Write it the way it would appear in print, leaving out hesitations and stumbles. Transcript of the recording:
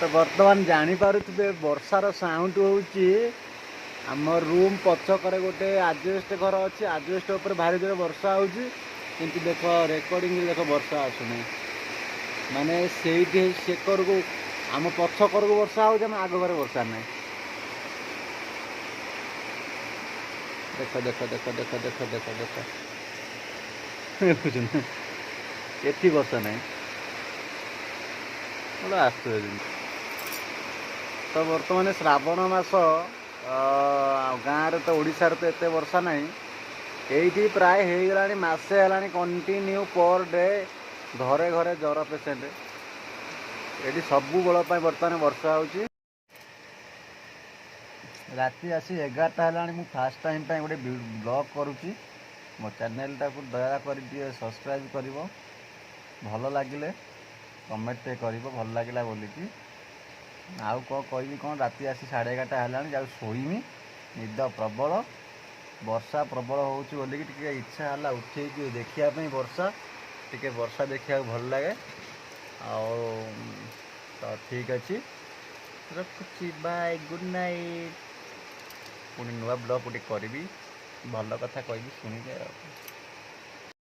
तो बर्तमान जानीपे वर्षार साउंड होची आम रूम पछकर गोटे आजबेस्ट घर अच्छी आजबेस्ट उपर भारी जोर वर्षा होची किंतु देख रेकर्डिंग देख वर्षा आसुना माने से सेकर को आम पछकर को वर्षा हो आग घर वर्षा ना देख देख देख देख देख देख देख एति वर्षा ना आस तो बर्तमान श्रावण मास गाँव तो ओडिशार तो एत वर्षा ना ये प्राय हो गला मसे है कंटिन्यू पर डे घरे घरे ज्वर पेसेंट ये सबू बल बर्तमान वर्षा हो राति आसी 11टा है फास्ट टाइम गोटे ब्लॉग करुच्ची मो चैनल टाक दयाकर सब्सक्राइब कर भल लगे कमेंट कर भल लगे बोलिकी आउ कौन कहि कौन राति आसी 11:30 है जा शोमी निद प्रबल वर्षा प्रबल होगी इच्छा है उठे देखापी वर्षा टी वर्षा देखा भल लगे तो ठीक अच्छे रखुची बाय गुड नाइट पुणी नुआ ब्लॉग गोटे करी भल कथा कहि शुणी